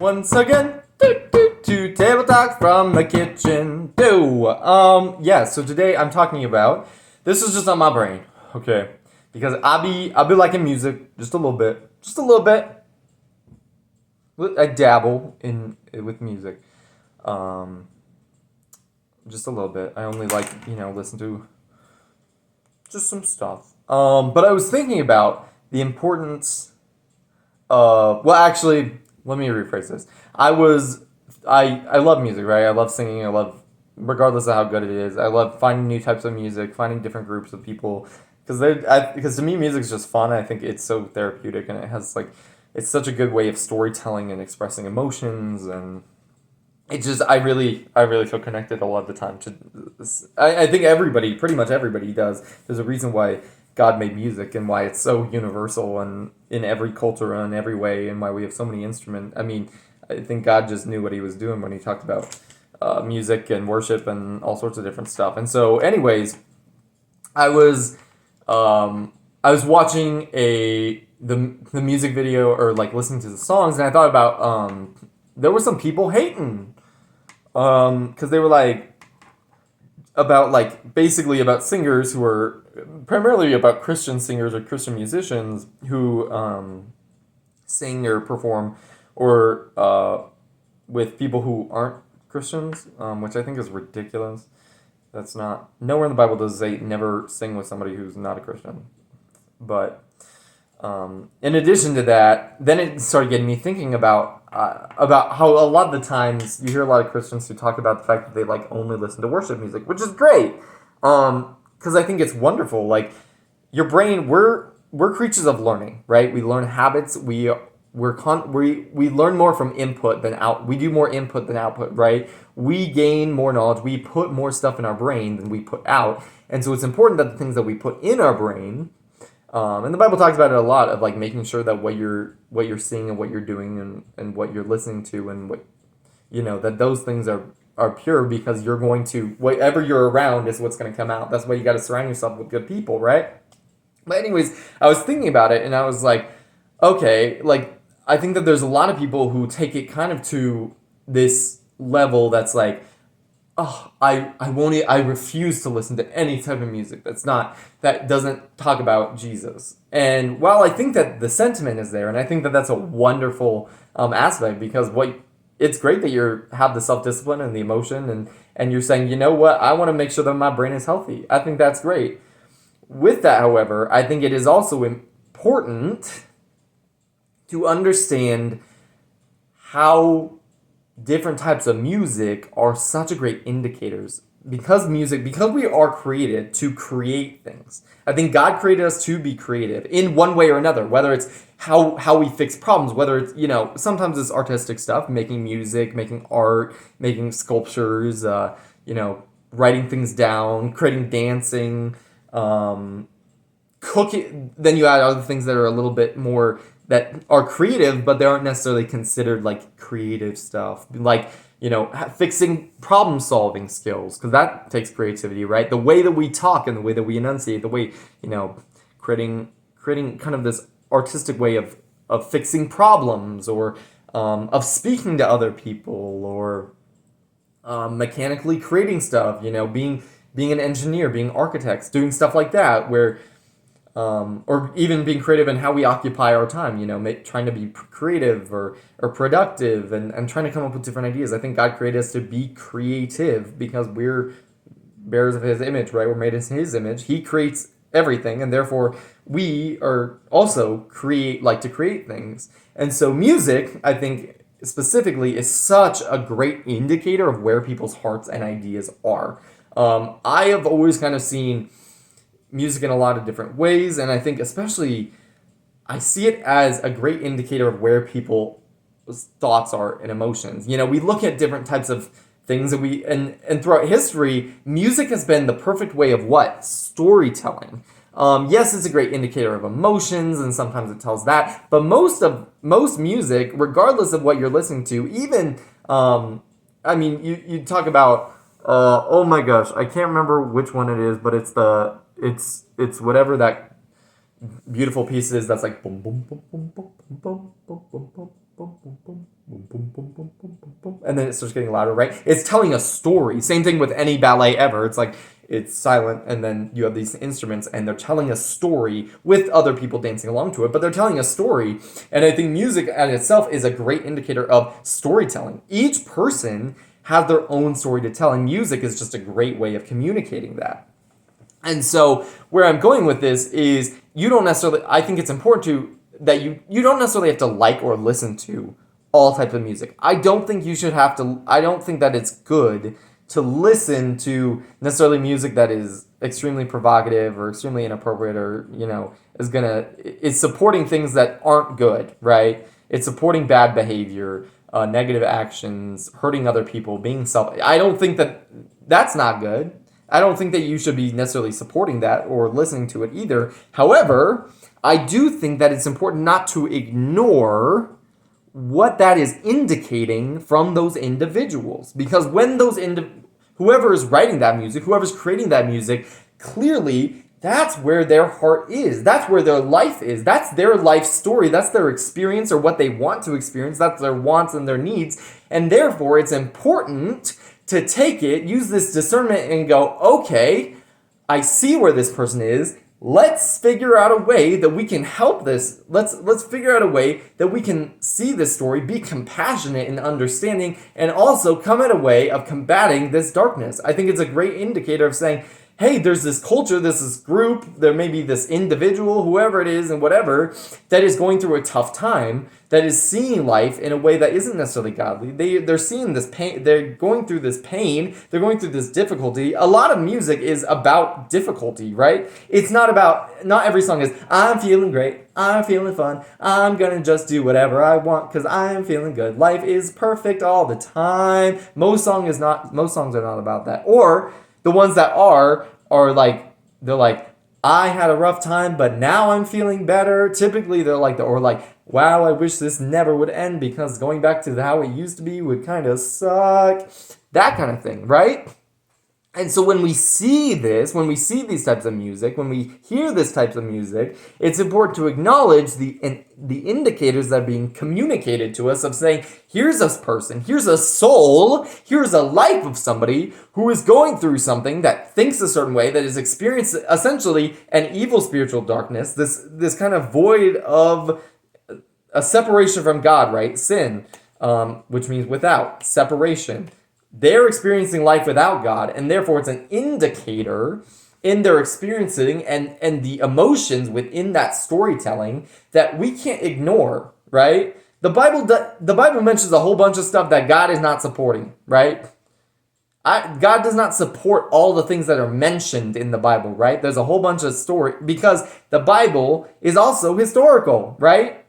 Once again, to Table Talk from the kitchen. Yeah, so today I'm talking about, this is just on my brain, okay? Because I'll be liking music just a little bit. Just a little bit. I dabble in with music. Um just a little bit. I only like, listen to just some stuff. But I was thinking about the importance well, actually, let me rephrase this. I love music, right? I love singing. I love, regardless of how good it is. I love finding new types of music, finding different groups of people, because to me, music is just fun. I think it's so therapeutic, and it's such a good way of storytelling and expressing emotions, and I really feel connected a lot of the time to this. I think everybody, pretty much everybody does. There's a reason why God made music and why it's so universal and in every culture and in every way, and why we have so many instruments. I mean, I think God just knew what he was doing when he talked about music and worship and all sorts of different stuff. And so, anyways, I was I was watching the music video, or like listening to the songs, and I thought about there were some people hating because they were like about, like, basically about singers who are primarily about Christian singers or Christian musicians who sing or perform or with people who aren't Christians, which I think is ridiculous. That's not, nowhere in the Bible does it say never sing with somebody who's not a Christian. But in addition to that, then it started getting me thinking about how a lot of the times you hear a lot of Christians who talk about the fact that they like only listen to worship music, which is great, because I think it's wonderful. Like, your brain, we're creatures of learning, right? We learn habits. We learn more from input than out. We do more input than output, right? We gain more knowledge. We put more stuff in our brain than we put out, and so it's important that the things that we put in our brain. And the Bible talks about it a lot, of like making sure that what you're seeing and what you're doing and what you're listening to and what, that those things are pure, because you're going to, whatever you're around is what's going to come out. That's why you got to surround yourself with good people, right? But anyways, I was thinking about it and I was like, okay, like, I think that there's a lot of people who take it kind of to this level that's like, oh, I won't. I refuse to listen to any type of music that doesn't talk about Jesus. And while I think that the sentiment is there, and I think that that's a wonderful aspect, because it's great that you have the self discipline and the emotion, and you're saying, you know what, I want to make sure that my brain is healthy. I think that's great. With that, however, I think it is also important to understand how different types of music are such a great indicators, because we are created to create things. I think God created us to be creative in one way or another, whether it's how we fix problems, whether it's, sometimes it's artistic stuff, making music, making art, making sculptures, writing things down, creating dancing, cooking. Then you add other things that are a little bit more, that are creative, but they aren't necessarily considered like creative stuff, like, fixing problem solving skills, because that takes creativity, right? The way that we talk and the way that we enunciate, the way, creating kind of this artistic way of fixing problems, or of speaking to other people, or mechanically creating stuff, being an engineer, being architects, doing stuff like that, where or even being creative in how we occupy our time, trying to be creative or productive, and trying to come up with different ideas. I think God created us to be creative because we're bearers of his image, right? We're made in his image. He creates everything, and therefore we are also like to create things. And so music, I think specifically, is such a great indicator of where people's hearts and ideas are. I have always kind of seen music in a lot of different ways, and I think especially I see it as a great indicator of where people's thoughts are and emotions. We look at different types of things that and throughout history, music has been the perfect way of what? Storytelling. Yes, it's a great indicator of emotions, and sometimes it tells that, but most music, regardless of what you're listening to, even I mean, you talk about oh my gosh, I can't remember which one it is, but it's whatever that beautiful piece is that's like boom boom boom boom boom boom boom boom boom boom boom boom. boom, boom, boom, boom, boom, boom, boom, and then it starts getting louder, right? It's telling a story. Same thing with any ballet ever. It's like it's silent, and then you have these instruments, and they're telling a story with other people dancing along to it, but they're telling a story. And I think music in itself is a great indicator of storytelling. Each person has their own story to tell, and music is just a great way of communicating that. And so where I'm going with this is you don't necessarily, I think it's important that you don't necessarily have to like or listen to all types of music. I don't think you should have to, I don't think that it's good to listen to necessarily music that is extremely provocative or extremely inappropriate or, is supporting things that aren't good, right? It's supporting bad behavior, negative actions, hurting other people, being I don't think that's not good. I don't think that you should be necessarily supporting that or listening to it either. However, I do think that it's important not to ignore what that is indicating from those individuals. Because when whoever is writing that music, whoever's creating that music, clearly that's where their heart is. That's where their life is. That's their life story. That's their experience or what they want to experience. That's their wants and their needs. And therefore, it's important to take it, use this discernment and go, okay, I see where this person is. Let's figure out a way that we can help this. Let's figure out a way that we can see this story, be compassionate and understanding, and also come at a way of combating this darkness. I think it's a great indicator of saying, hey, there's this culture, there's this group, there may be this individual, whoever it is and whatever, that is going through a tough time, that is seeing life in a way that isn't necessarily godly. They're seeing this pain, they're going through this pain, they're going through this difficulty. A lot of music is about difficulty, right? It's not every song is, I'm feeling great, I'm feeling fun, I'm gonna just do whatever I want because I'm feeling good. Life is perfect all the time. Most songs are not about that. Or the ones that are like, they're like, I had a rough time, but now I'm feeling better. Typically, they're like, wow, I wish this never would end because going back to how it used to be would kind of suck. That kind of thing, right? And so when we see these types of music, when we hear this types of music, it's important to acknowledge the indicators that are being communicated to us of saying, here's a person, here's a soul, here's a life of somebody who is going through something that thinks a certain way, that is experiencing essentially an evil spiritual darkness, this kind of void of a separation from God, right? Sin, which means without, separation. They're experiencing life without God, and therefore it's an indicator in their experiencing and the emotions within that storytelling that we can't ignore, right? The Bible mentions a whole bunch of stuff that God is not supporting, right? God does not support all the things that are mentioned in the Bible, right? There's a whole bunch of story because the Bible is also historical, right?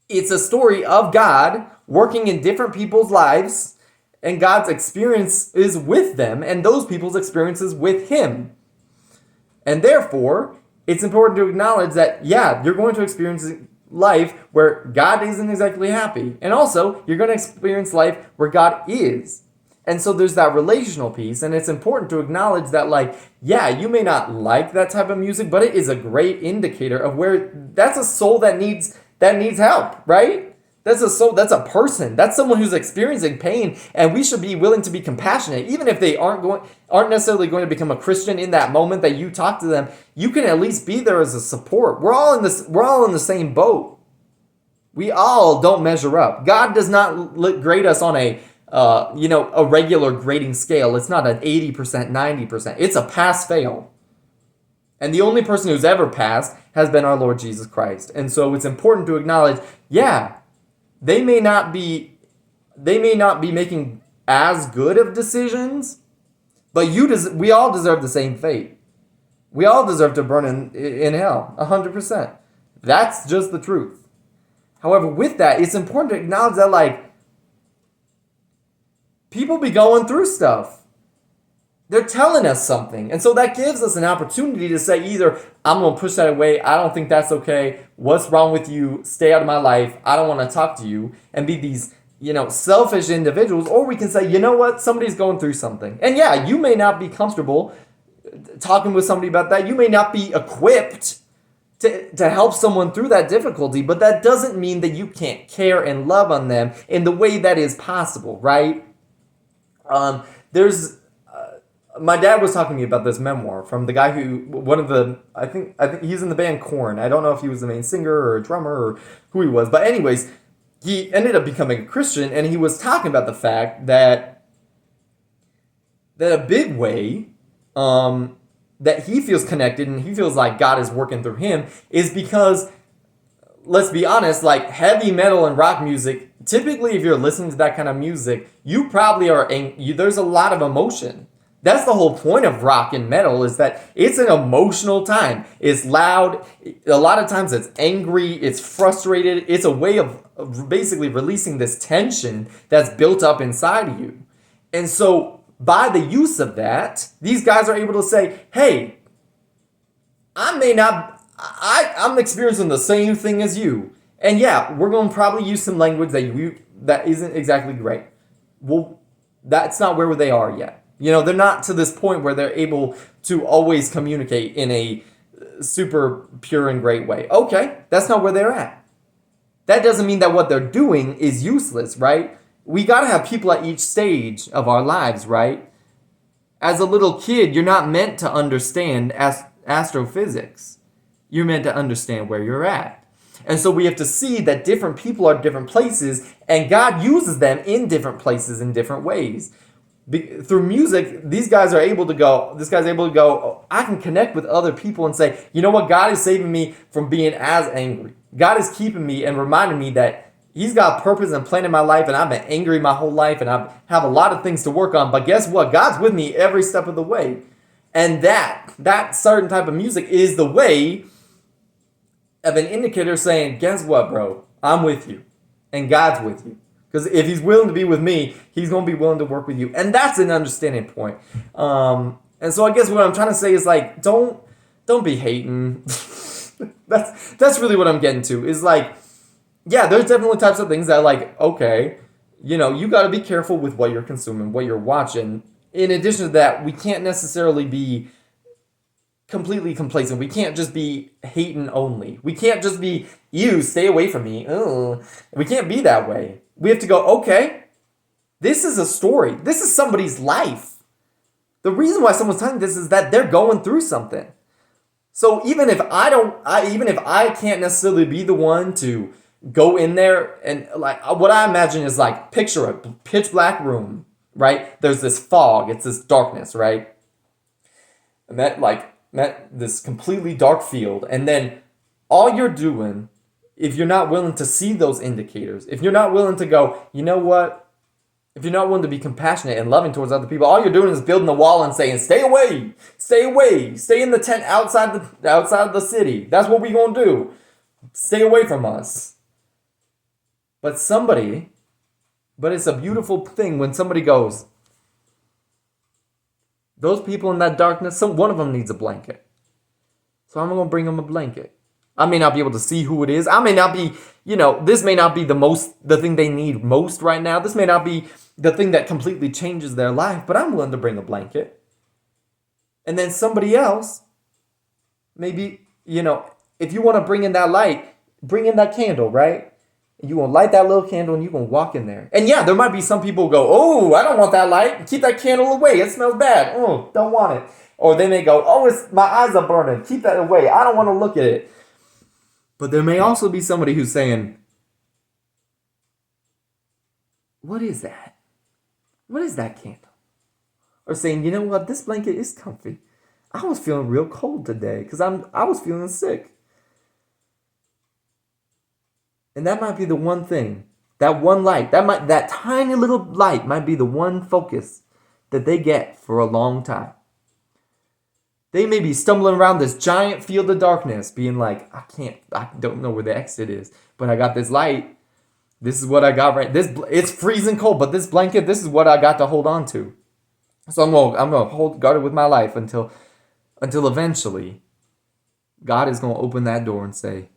It's a story of God working in different people's lives, and God's experience is with them, and those people's experiences with Him. And therefore, it's important to acknowledge that, yeah, you're going to experience life where God isn't exactly happy. And also, you're going to experience life where God is. And so there's that relational piece, and it's important to acknowledge that, yeah, you may not like that type of music, but it is a great indicator of where that's a soul that needs help, right? That's a soul, that's a person, that's someone who's experiencing pain, and we should be willing to be compassionate, even if they aren't necessarily going to become a Christian in that moment that you talk to them. You can at least be there as a support. We're all in the same boat. We all don't measure up. God does not grade us on a regular grading scale. It's not an 80%, 90%. It's a pass-fail. And the only person who's ever passed has been our Lord Jesus Christ. And so it's important to acknowledge, yeah, they may not be making as good of decisions, but we all deserve the same fate. We all deserve to burn in hell, 100%. That's just the truth. However, with that, it's important to acknowledge that, people be going through stuff. They're telling us something. And so that gives us an opportunity to say either, I'm going to push that away. I don't think that's okay. What's wrong with you? Stay out of my life. I don't want to talk to you. And be these, selfish individuals. Or we can say, you know what? Somebody's going through something. And yeah, you may not be comfortable talking with somebody about that. You may not be equipped to help someone through that difficulty, but that doesn't mean that you can't care and love on them in the way that is possible, right? There's My dad was talking to me about this memoir from the guy who one of the I think he's in the band Korn. I don't know if he was the main singer or a drummer or who he was, but anyways, he ended up becoming a Christian, and he was talking about the fact that a big way that he feels connected and he feels like God is working through him is because, let's be honest, like heavy metal and rock music, typically if you're listening to that kind of music, you probably are there's a lot of emotion. That's the whole point of rock and metal, is that it's an emotional time. It's loud. A lot of times it's angry. It's frustrated. It's a way of basically releasing this tension that's built up inside of you. And so by the use of that, these guys are able to say, hey, I'm experiencing the same thing as you. And yeah, we're going to probably use some language that isn't exactly great. Well, that's not where they are yet. They're not to this point where they're able to always communicate in a super pure and great way. Okay, that's not where they're at. That doesn't mean that what they're doing is useless, right? We got to have people at each stage of our lives, right? As a little kid, you're not meant to understand astrophysics. You're meant to understand where you're at. And so we have to see that different people are different places, and God uses them in different places in different ways. Through music, this guy's able to go, oh, I can connect with other people and say, you know what, God is saving me from being as angry. God is keeping me and reminding me that he's got purpose and plan in my life, and I've been angry my whole life, and I have a lot of things to work on, but guess what? God's with me every step of the way. And that certain type of music is the way of an indicator saying, guess what, bro? I'm with you, and God's with you. Because if he's willing to be with me, he's going to be willing to work with you. And that's an understanding point. And so I guess what I'm trying to say is, like, don't be hating. That's really what I'm getting to. Is like, yeah, there's definitely types of things that, like, okay, you got to be careful with what you're consuming, what you're watching. In addition to that, we can't necessarily be completely complacent. We can't just be hating only. We can't just be, you, stay away from me. Ugh. We can't be that way. We have to go, okay, this is a story. This is somebody's life. The reason why someone's telling this is that they're going through something. So even if I can't necessarily be the one to go in there and, like, what I imagine is, like, picture a pitch black room, right? There's this fog. It's this darkness, right? And that this completely dark field. And then all you're doing, if you're not willing to see those indicators, if you're not willing to go, you know what? If you're not willing to be compassionate and loving towards other people, all you're doing is building a wall and saying, stay away, stay in the tent outside the city. That's what we're going to do. Stay away from us. But it's a beautiful thing when somebody goes, those people in that darkness, one of them needs a blanket. So I'm going to bring them a blanket. I may not be able to see who it is. I may not be, this may not be the thing they need most right now. This may not be the thing that completely changes their life, but I'm willing to bring a blanket. And then somebody else, maybe, if you want to bring in that light, bring in that candle, right? And you're going to light that little candle and you're going to walk in there. And yeah, there might be some people who go, oh, I don't want that light. Keep that candle away. It smells bad. Oh, don't want it. Or they may go, oh, my eyes are burning. Keep that away. I don't want to look at it. But there may also be somebody who's saying, what is that? What is that candle? Or saying, you know what? This blanket is comfy. I was feeling real cold today because I was feeling sick. And that might be the one thing, that one light, that tiny little light might be the one focus that they get for a long time. They may be stumbling around this giant field of darkness, being like, I don't know where the exit is, but I got this light. This is what I got it's freezing cold, but this blanket, this is what I got to hold on to. So I'm gonna guard it with my life until eventually God is gonna open that door and say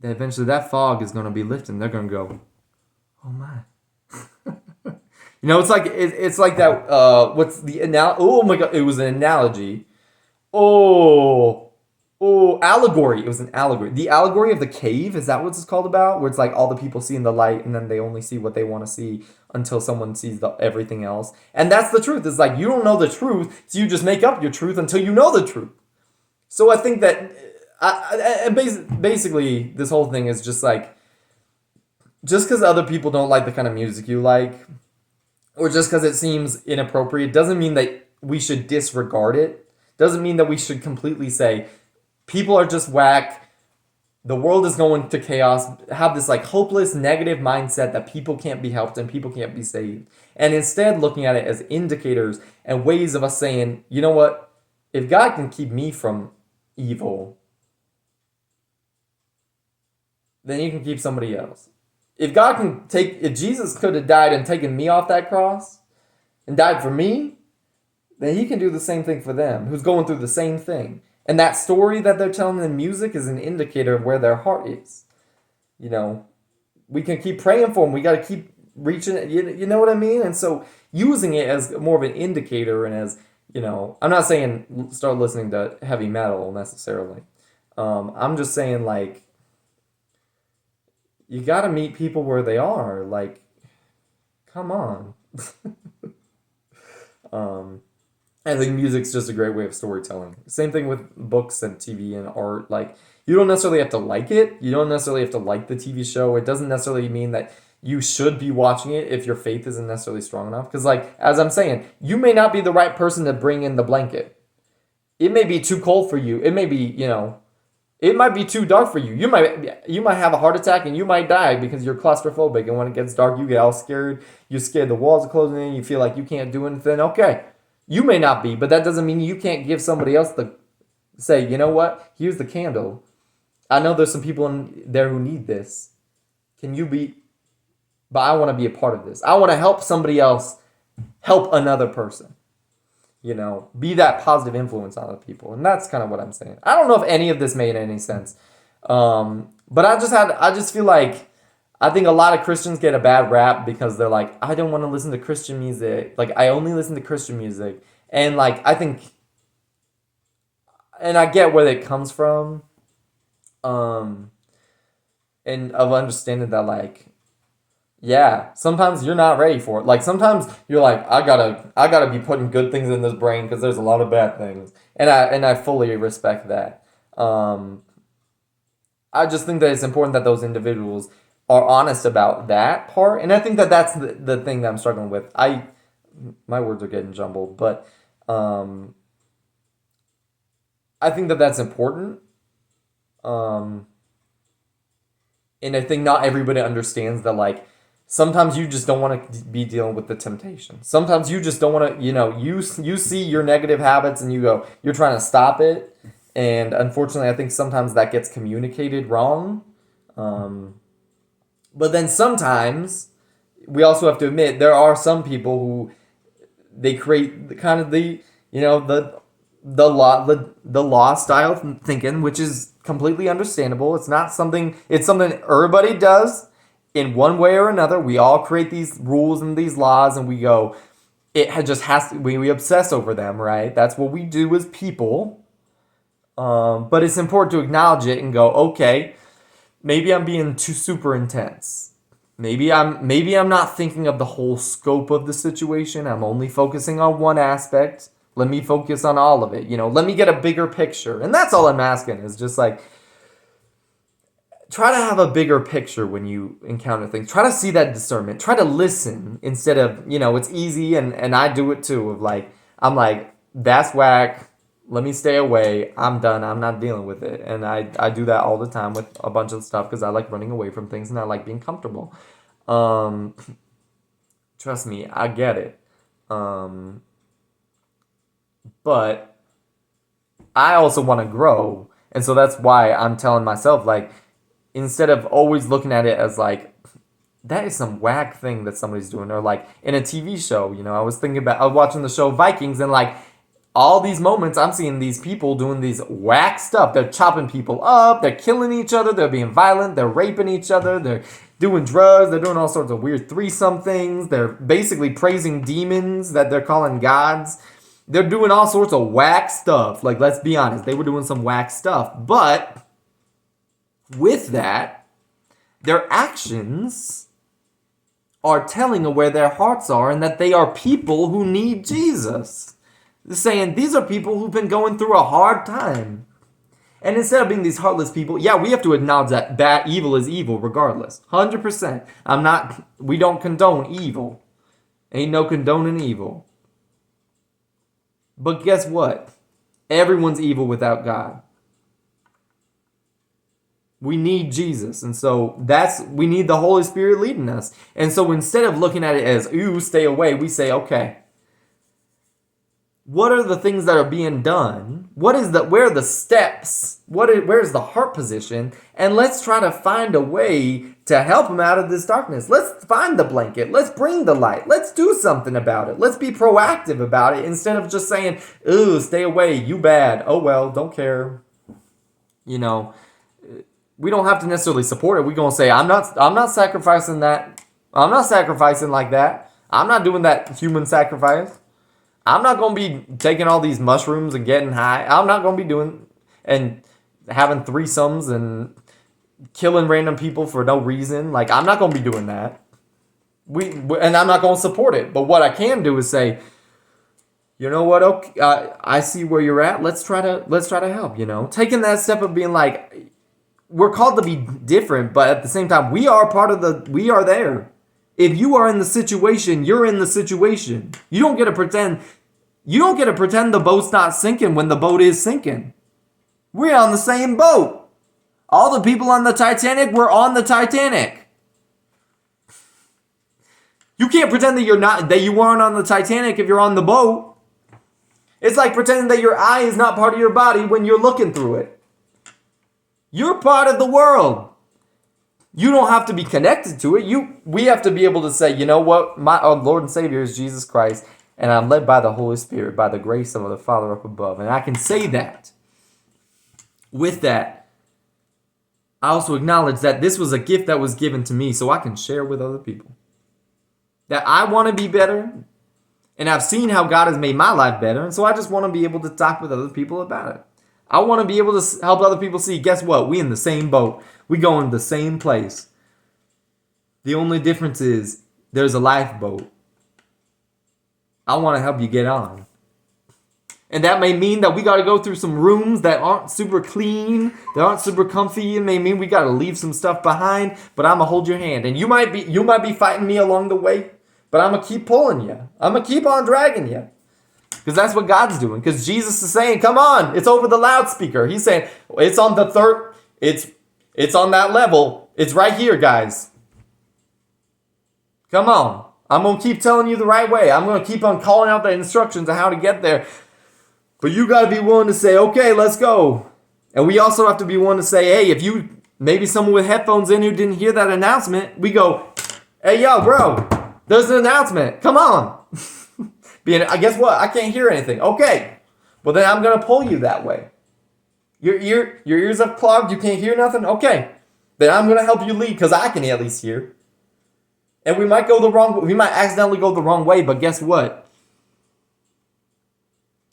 that eventually that fog is gonna be lifted and they're gonna go, oh my. It's like that. What's the analogy? Oh my God! It was an analogy. Oh, Oh, allegory. It was an allegory. The allegory of the cave, is that what it's called about? Where it's like all the people see in the light and then they only see what they want to see until someone sees everything else. And that's the truth. It's like you don't know the truth, so you just make up your truth until you know the truth. So I think that basically this whole thing is just like, just because other people don't like the kind of music you like, or just because it seems inappropriate, doesn't mean that we should disregard it. Doesn't mean that we should completely say, people are just whack, the world is going to chaos, have this like hopeless negative mindset that people can't be helped and people can't be saved. And instead looking at it as indicators and ways of us saying, you know what, if God can keep me from evil, then he can keep somebody else. If God can if Jesus could have died and taken me off that cross and died for me, then he can do the same thing for them who's going through the same thing. And that story that they're telling in music is an indicator of where their heart is. You know, we can keep praying for them. We got to keep reaching it. You know what I mean? And so using it as more of an indicator and as, you know, I'm not saying start listening to heavy metal necessarily. I'm just saying, like, you got to meet people where they are. Like, come on. I think music's just a great way of storytelling. Same thing with books and TV and art. Like, you don't necessarily have to like it. You don't necessarily have to like the TV show. It doesn't necessarily mean that you should be watching it if your faith isn't necessarily strong enough. Because, like, as I'm saying, you may not be the right person to bring in the blanket. It may be too cold for you. It may be, you know, it might be too dark for you. You might have a heart attack and you might die because you're claustrophobic. And when it gets dark, you get all scared. You're scared the walls are closing in. You feel like you can't do anything. Okay. You may not be, but that doesn't mean you can't give somebody else the say, you know what? Here's the candle. I know there's some people in there who need this. Can you be? But I want to be a part of this. I want to help somebody else help another person. You know, be that positive influence on other people. And that's kind of what I'm saying. I don't know if any of this made any sense. But I just feel like I think a lot of Christians get a bad rap because they're like, I don't want to listen to Christian music. Like, I only listen to Christian music. And, like, I think, and I get where it comes from. And of understanding that, like, yeah, sometimes you're not ready for it. Like, sometimes you're like, I gotta be putting good things in this brain because there's a lot of bad things. And I fully respect that. I just think that it's important that those individuals are honest about that part. And I think that that's the thing that I'm struggling with. My words are getting jumbled, but I think that that's important. And I think not everybody understands that, like, sometimes you just don't want to be dealing with the temptation. Sometimes you just don't want to, you know, you see your negative habits and you're trying to stop it. And unfortunately, I think sometimes that gets communicated wrong. But then sometimes we also have to admit there are some people who they create the law style thinking, which is completely understandable. It's something everybody does in one way or another. We all create these rules and these laws, and we go, just has to, we obsess over them, right? That's what we do as people. But it's important to acknowledge it and go, okay, maybe I'm being too super intense. Maybe I'm not thinking of the whole scope of the situation. I'm only focusing on one aspect. Let me focus on all of it. You know, let me get a bigger picture. And that's all I'm asking is just like, try to have a bigger picture when you encounter things. Try to see that discernment. Try to listen instead of, you know, it's easy and I do it too of like, I'm like, that's whack. Let me stay away. I'm done. I'm not dealing with it. And I do that all the time with a bunch of stuff because I like running away from things and I like being comfortable. Trust me, I get it. But I also want to grow. And so that's why I'm telling myself, like, instead of always looking at it as like, that is some whack thing that somebody's doing. Or like in a TV show, you know, I was watching the show Vikings and like, all these moments, I'm seeing these people doing these whack stuff. They're chopping people up. They're killing each other. They're being violent. They're raping each other. They're doing drugs. They're doing all sorts of weird threesome things. They're basically praising demons that they're calling gods. They're doing all sorts of whack stuff. Like, let's be honest, they were doing some whack stuff. But with that, their actions are telling of where their hearts are and that they are people who need Jesus. They're saying these are people who've been going through a hard time. And instead of being these heartless people, yeah, we have to acknowledge that evil is evil regardless. 100%. We don't condone evil. Ain't no condoning evil. But guess what? Everyone's evil without God. We need Jesus. And so we need the Holy Spirit leading us. And so instead of looking at it as, ooh, stay away, we say, okay, what are the things that are being done? Where are the steps? Where's the heart position? And let's try to find a way to help them out of this darkness. Let's find the blanket. Let's bring the light. Let's do something about it. Let's be proactive about it instead of just saying, ooh, stay away, you bad. Oh, well, don't care. We don't have to necessarily support it. We're going to say, I'm not sacrificing that. I'm not sacrificing like that. I'm not doing that human sacrifice. I'm not going to be taking all these mushrooms and getting high. I'm not going to be doing and having threesomes and killing random people for no reason. Like, I'm not going to be doing that. And I'm not going to support it. But what I can do is say, you know what? Okay, I see where you're at. Let's try to help. Taking that step of being like, we're called to be different, but at the same time, we are there. If you are in the situation, you're in the situation. You don't get to pretend the boat's not sinking when the boat is sinking. We're on the same boat. All the people on the Titanic were on the Titanic. You can't pretend that you weren't on the Titanic if you're on the boat. It's like pretending that your eye is not part of your body when you're looking through it. You're part of the world. You don't have to be connected to it. We have to be able to say, you know what? My Lord and Savior is Jesus Christ, and I'm led by the Holy Spirit, by the grace of the Father up above. And I can say that. With that, I also acknowledge that this was a gift that was given to me so I can share with other people. That I want to be better, and I've seen how God has made my life better, and so I just want to be able to talk with other people about it. I want to be able to help other people see, guess what? We in the same boat. We going to the same place. The only difference is there's a lifeboat. I want to help you get on. And that may mean that we got to go through some rooms that aren't super clean, that aren't super comfy. It may mean we got to leave some stuff behind, but I'm going to hold your hand. And you might be fighting me along the way, but I'm going to keep pulling you. I'm going to keep on dragging you. Because that's what God's doing. Because Jesus is saying, come on, it's over the loudspeaker. He's saying, it's on the third, it's on that level. It's right here, guys. Come on. I'm going to keep telling you the right way. I'm going to keep on calling out the instructions on how to get there. But you got to be willing to say, okay, let's go. And we also have to be willing to say, hey, maybe someone with headphones in who didn't hear that announcement, we go, hey, yo, bro, there's an announcement. Come on. Guess what? I can't hear anything. Okay. Well, then I'm going to pull you that way. Your ears are clogged. You can't hear nothing. Okay. Then I'm going to help you lead because I can at least hear. And we might accidentally go the wrong way, but guess what?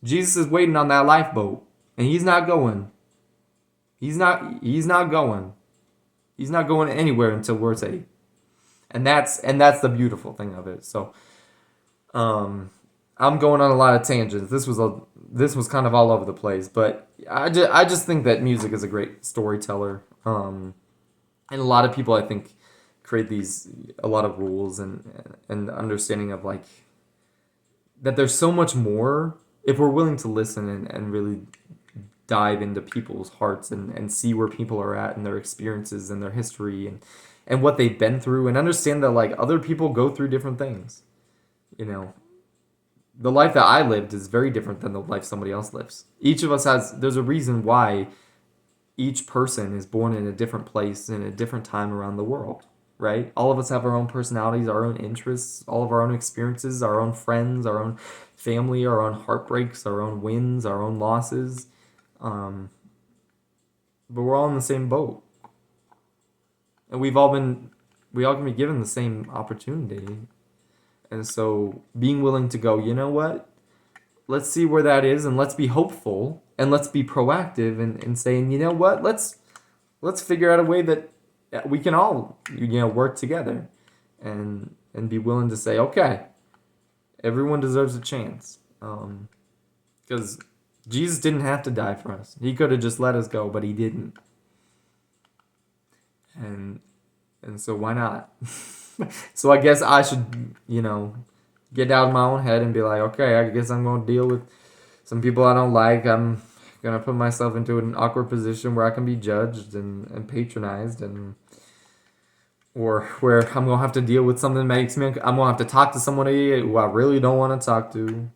Jesus is waiting on that lifeboat, and he's not going. He's not going. He's not going anywhere until we're safe. And that's the beautiful thing of it. So, I'm going on a lot of tangents. This was kind of all over the place, but I just think that music is a great storyteller. And a lot of people, I think, create a lot of rules and understanding of like that there's so much more if we're willing to listen and really dive into people's hearts and see where people are at and their experiences and their history and what they've been through and understand that like other people go through different things. The life that I lived is very different than the life somebody else lives. Each of us there's a reason why each person is born in a different place in a different time around the world, right? All of us have our own personalities, our own interests, all of our own experiences, our own friends, our own family, our own heartbreaks, our own wins, our own losses. But we're all in the same boat. And we all can be given the same opportunity. And so being willing to go, you know what? let's see where that is, and let's be hopeful, and let's be proactive, and saying, you know what, let's figure out a way that we can all work together, and be willing to say, okay, everyone deserves a chance, because Jesus didn't have to die for us. He could have just let us go, but he didn't. And so why not? So I guess I should, get out of my own head and be like, okay, I guess I'm going to deal with some people I don't like. I'm going to put myself into an awkward position where I can be judged and patronized, or where I'm going to have to deal with something that makes me, I'm going to have to talk to somebody who I really don't want to talk to.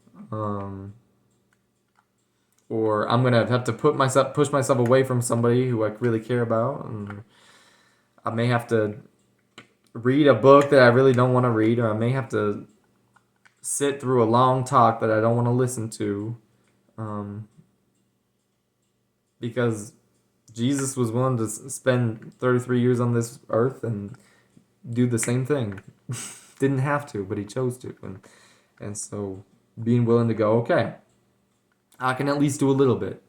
Or I'm going to have to push myself away from somebody who I really care about. And I may have to read a book that I really don't want to read, or I may have to sit through a long talk that I don't want to listen to, because Jesus was willing to spend 33 years on this earth and do the same thing. Didn't have to, but he chose to. And so being willing to go, okay, I can at least do a little bit.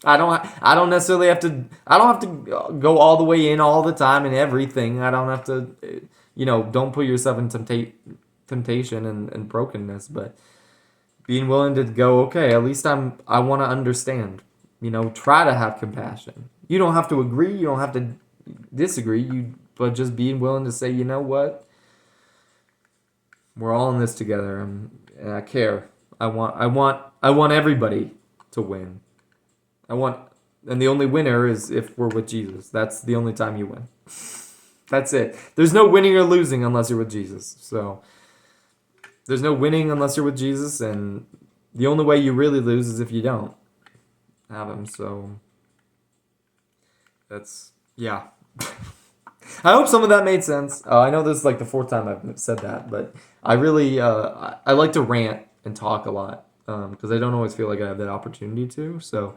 I don't necessarily have to. I don't have to go all the way in all the time and everything. I don't have to. Don't put yourself in temptation and brokenness. But being willing to go, okay, at least I want to understand. Try to have compassion. You don't have to agree. You don't have to disagree. But just being willing to say, you know what, we're all in this together, and I care. I want everybody to win. And the only winner is if we're with Jesus. That's the only time you win. That's it. There's no winning or losing unless you're with Jesus. So there's no winning unless you're with Jesus, and the only way you really lose is if you don't have him. So that's, yeah. I hope some of that made sense. I know this is like the fourth time I've said that, but I really I like to rant and talk a lot, because I don't always feel like I have that opportunity to. So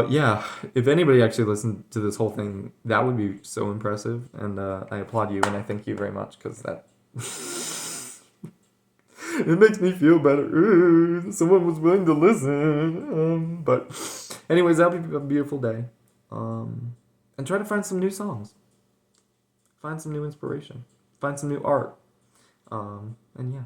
yeah, if anybody actually listened to this whole thing, that would be so impressive, and I applaud you, and I thank you very much, because that it makes me feel better. Someone was willing to listen. But anyways, that'll be a beautiful day. And try to find some new songs, find some new inspiration, find some new art, and yeah.